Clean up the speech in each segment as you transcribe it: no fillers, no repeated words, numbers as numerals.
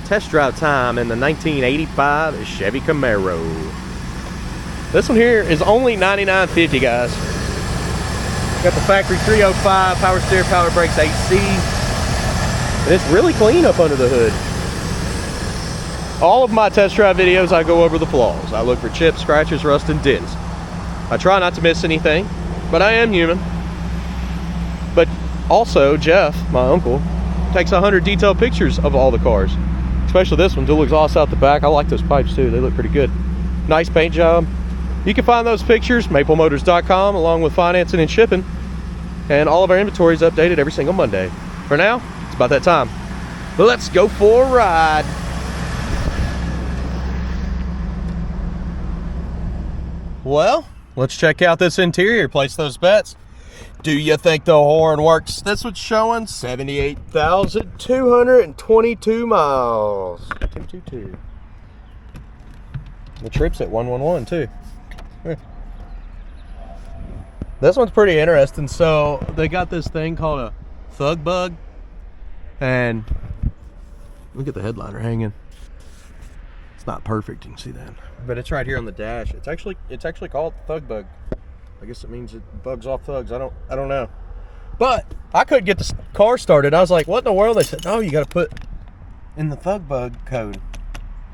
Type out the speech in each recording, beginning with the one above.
test drive time in the 1985 Chevy Camaro. This one here is only $99.50, guys. Got the factory 305 power steer, power brakes, AC, and it's really clean up under the hood. All of my test drive videos, I go over the flaws. I look for chips, scratches, rust, and dents. I try not to miss anything, but I am human. But also, Jeff, my uncle, takes 100 detailed pictures of all the cars, especially this one. Dual exhaust out the back. I like those pipes too. They look pretty good. Nice paint job. You can find those pictures, maplemotors.com, along with financing and shipping. And all of our inventory is updated every single Monday. For now, it's about that time. Let's go for a ride. Well, let's check out this interior. Place those bets. Do you think the horn works? This one's showing 78,222 miles. 222. The trip's at 111 too. This one's pretty interesting. So they got this thing called a thug bug, and look at the headliner hanging. It's not perfect, you can see that, but it's right here on the dash. It's actually called thug bug. I guess it means it bugs off thugs. I don't know. But I couldn't get the car started. I was like, what in the world? They said, no, you got to put in the thug bug code.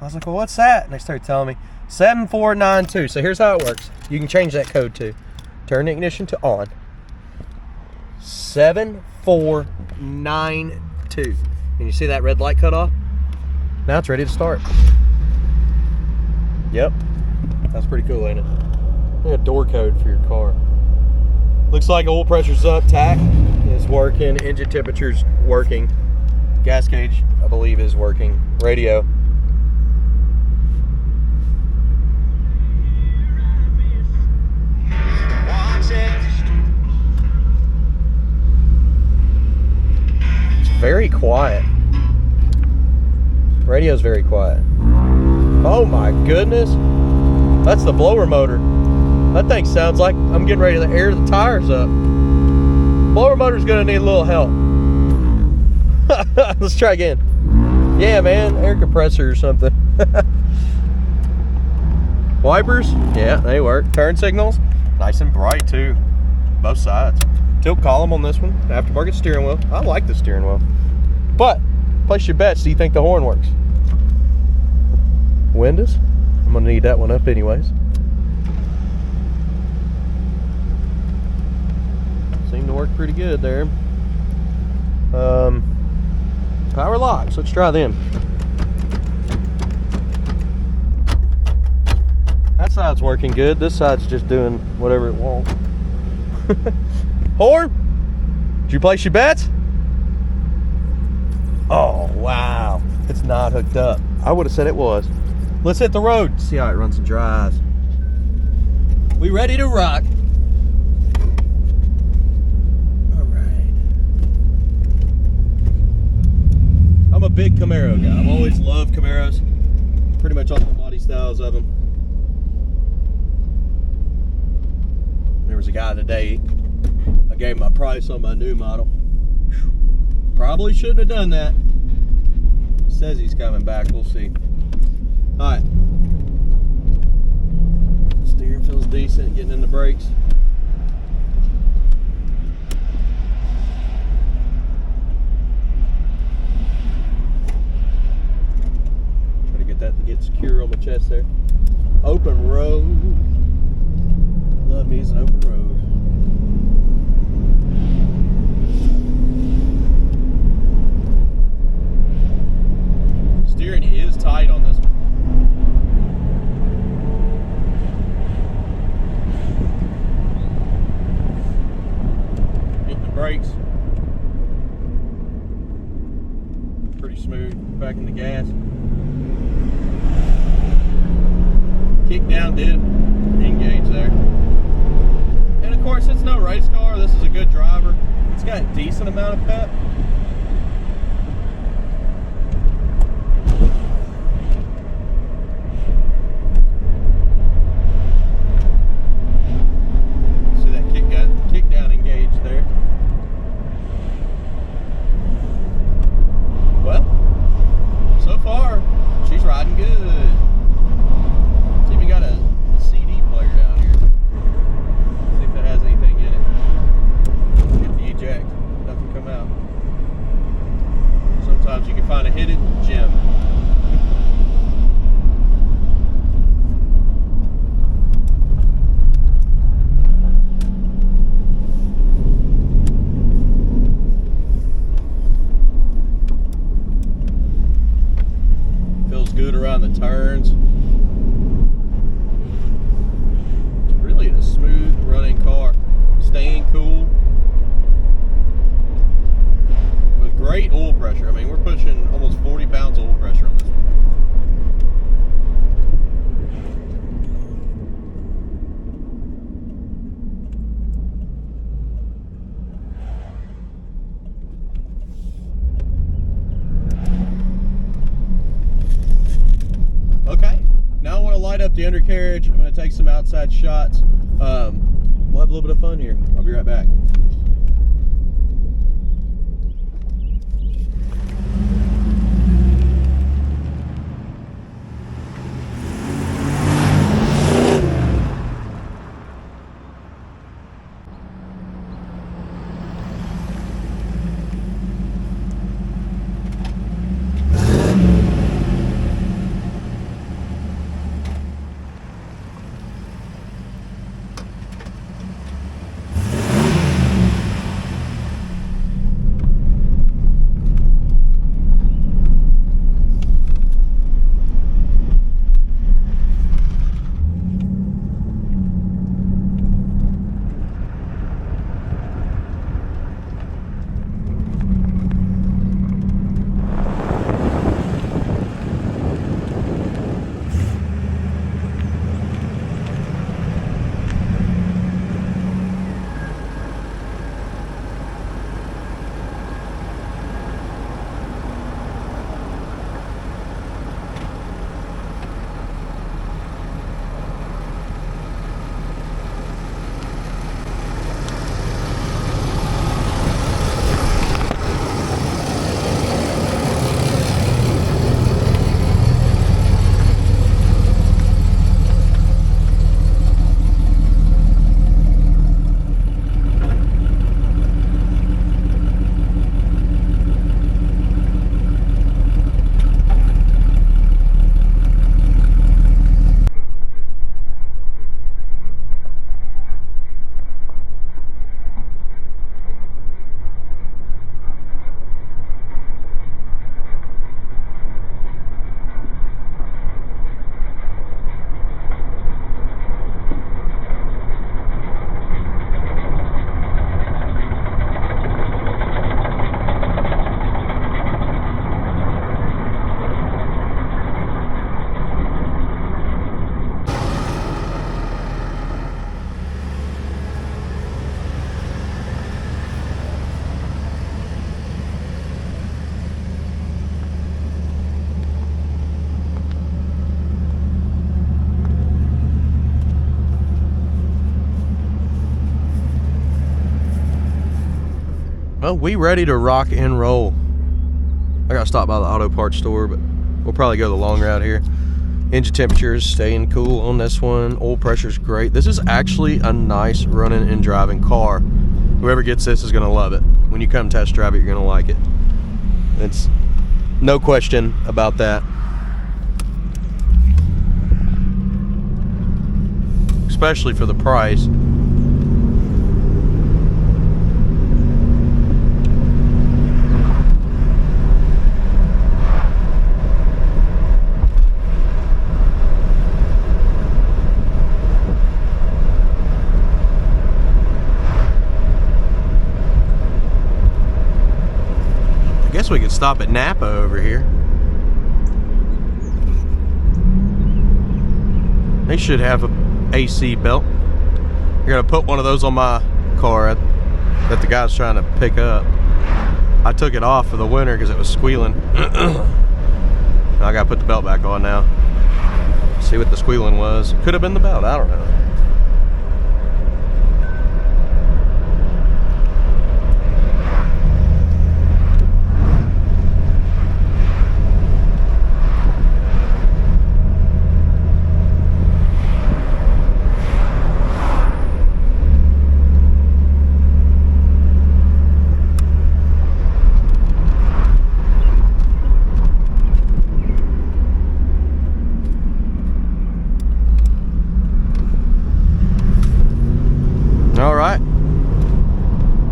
I was like, well, what's that? And they started telling me 7492. So here's how it works. You can change that code too. Turn the ignition to on. 7492. And you see that red light cut off? Now it's ready to start. Yep. That's pretty cool, ain't it? A door code for your car. Looks like oil pressure's up, tach is working, engine temperature's working, gas gauge I believe is working, radio. It's very quiet. Radio's very quiet. Oh my goodness, that's the blower motor. That thing sounds like I'm getting ready to air the tires up. Blower motor's gonna need a little help. Let's try again. Yeah, man, air compressor or something. Wipers, yeah, they work. Turn signals, nice and bright too, both sides. Tilt column on this one, aftermarket steering wheel. I like the steering wheel. But, place your bets, do you think the horn works? Windows, I'm gonna need that one up anyways. Seem to work pretty good there. Power locks, let's try them. That side's working good. This side's just doing whatever it wants. Horn, did you place your bets? Oh wow, it's not hooked up. I would have said it was. Let's hit the road, see how it runs and drives. We ready to rock. I'm a big Camaro guy. I've always loved Camaros. Pretty much all the body styles of them. There was a guy today, I gave him my price on my new model. Probably shouldn't have done that. Says he's coming back, we'll see. Alright. Steering feels decent, getting in the brakes. That to get secure on my chest there. Open road. Love me as an open road. Steering is tight on this one. Hitting the brakes. Pretty smooth. Back in the gas. Kick down did engage there. And of course, it's no race car. This is a good driver. It's got a decent amount of pep. See that kick down engage there. Well, so far around the turns. It's really a smooth running car. Staying cool. With great oil pressure. I mean, we're pushing almost 40 pounds of oil pressure on this one. Okay, now I want to light up the undercarriage. I'm going to take some outside shots. We'll have a little bit of fun here. I'll be right back. Well, we ready to rock and roll. I gotta stop by the auto parts store, but we'll probably go the long route here. Engine temperature is staying cool on this one. Oil pressure is great. This is actually a nice running and driving car. Whoever gets this is gonna love it. When you come test drive it, you're gonna like it. It's no question about that. Especially for the price. I guess we could stop at Napa over here. They should have a AC belt. You're gonna put one of those on my car that the guy's trying to pick up. I took it off for the winter because it was squealing. I gotta put the belt back on now. See what the squealing was. Could have been the belt, I don't know.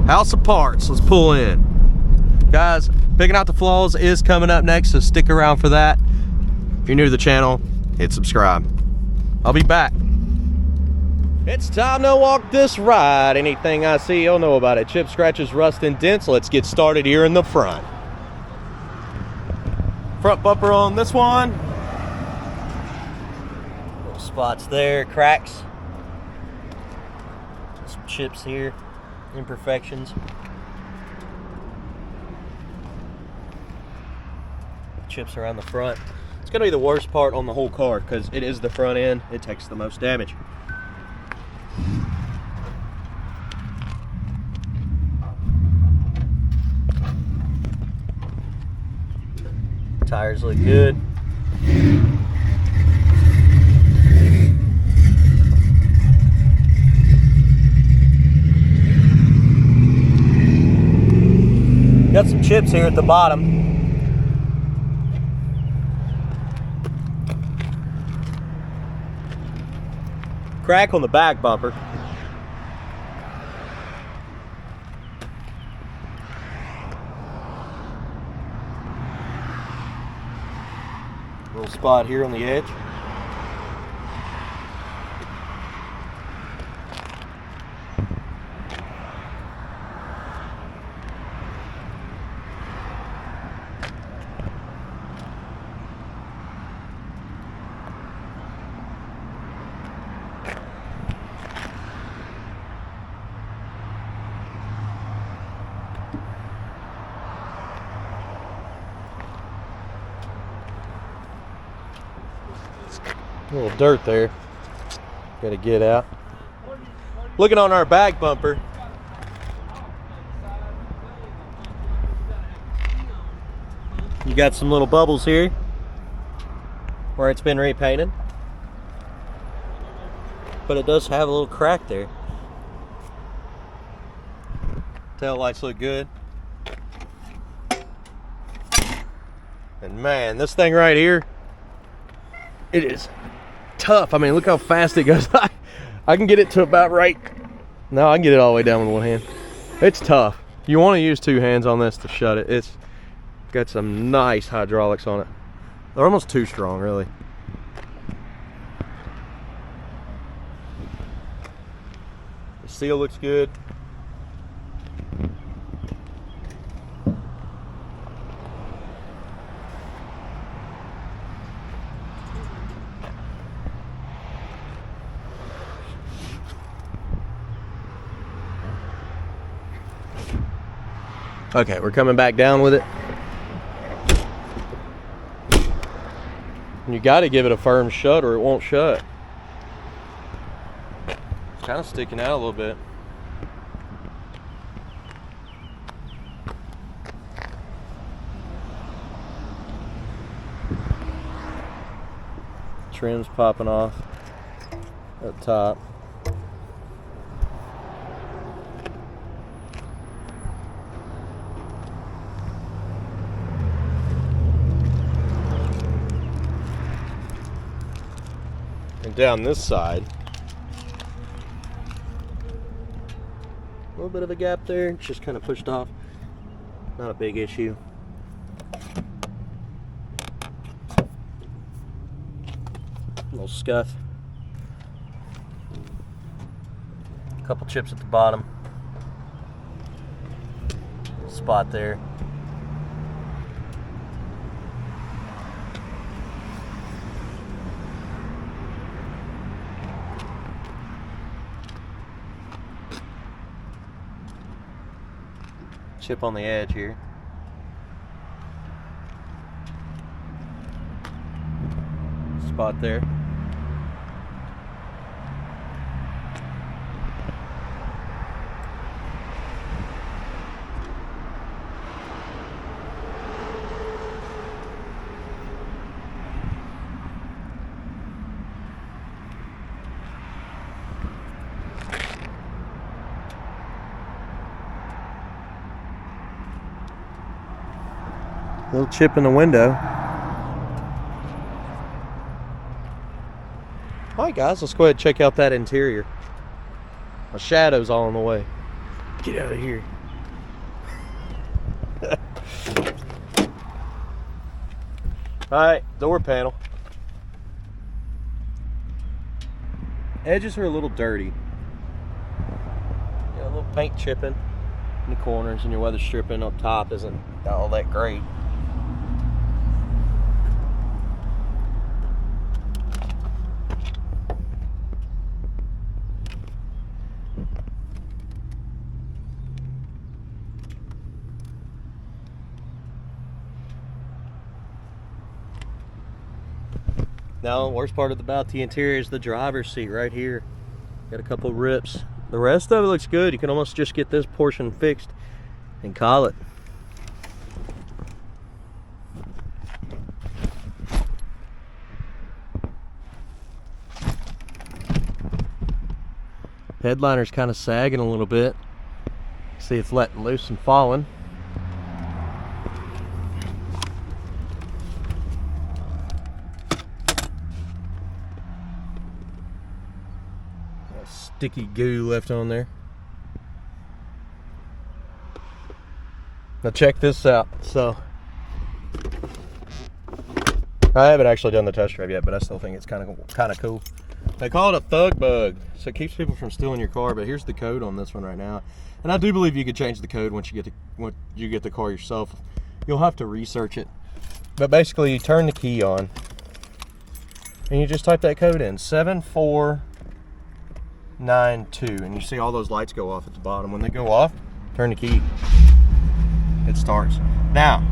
House of parts, let's pull in. Guys, picking out the flaws is coming up next, so stick around for that. If you're new to the channel, hit subscribe. I'll be back. It's time to walk this ride. Anything I see, you'll know about it. Chip, scratches, rust, and dents. Let's get started here in the front. Front bumper on this one. Little spots there, cracks. Some chips here, imperfections. Chips around the front. It's gonna be the worst part on the whole car because it is the front end. It takes the most damage. Tires look good. Got some chips here at the bottom. Crack on the back bumper. Little spot here on the edge. A little dirt there. Got to get out. Looking on our back bumper. You got some little bubbles here where it's been repainted. But it does have a little crack there. Tail lights look good. And man, this thing right here, it is tough. I mean, look how fast it goes. I can get it to about right. No, I can get it all the way down with one hand. It's tough. You want to use two hands on this to shut it. It's got some nice hydraulics on it. They're almost too strong, really. The seal looks good. Okay, we're coming back down with it. You got to give it a firm shut or it won't shut. It's kind of sticking out a little bit. Trim's popping off up top. And down this side, a little bit of a gap there. It's just kind of pushed off. Not a big issue. A little scuff. A couple chips at the bottom. Spot there. Chip on the edge here. Spot there. Little chip in the window. Alright guys, let's go ahead and check out that interior. My shadow's all in the way. Get out of here. Alright, door panel. Edges are a little dirty. Got a little paint chipping in the corners, and your weather stripping up top isn't all that great. Now, the worst part about the interior is the driver's seat right here. Got a couple rips. The rest of it looks good. You can almost just get this portion fixed and call it. Headliner's kind of sagging a little bit. See, it's letting loose and falling. Sticky goo left on there. Now check this out. So I haven't actually done the test drive yet, but I still think it's kind of cool. They call it a thug bug, so it keeps people from stealing your car. But here's the code on this one right now, and I do believe you could change the code once you get the car yourself. You'll have to research it, but basically you turn the key on and you just type that code in, 7492, and you see all those lights go off at the bottom. When they go off, turn the key, it starts. Now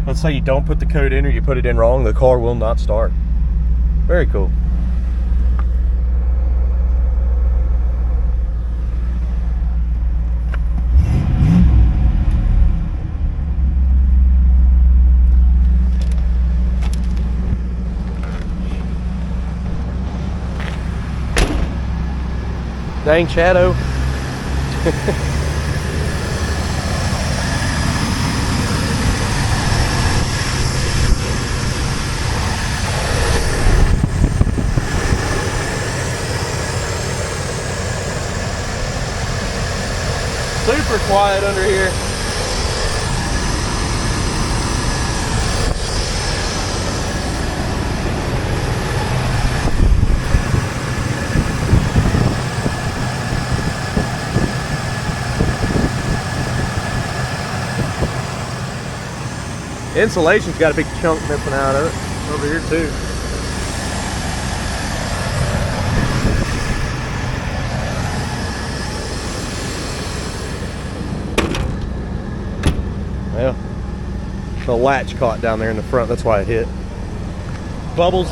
let's say you don't put the code in, or you put it in wrong, the car will not start. Very cool. Dang shadow. Super quiet under here. Insulation's got a big chunk missing out of it over here too. Well, the latch caught down there in the front, that's why it hit. Bubbles.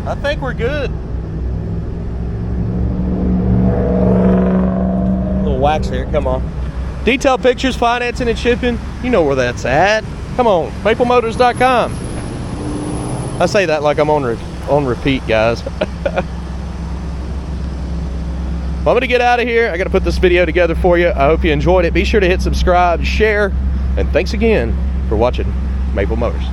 I think we're good. Wax here, come on. Detailed pictures, financing and shipping, you know where that's at. Come on, maplemotors.com. I say that like I'm on repeat, guys. Well, I'm gonna get out of here. I gotta put this video together for you. I hope you enjoyed it. Be sure to hit subscribe, share, and thanks again for watching Maple Motors.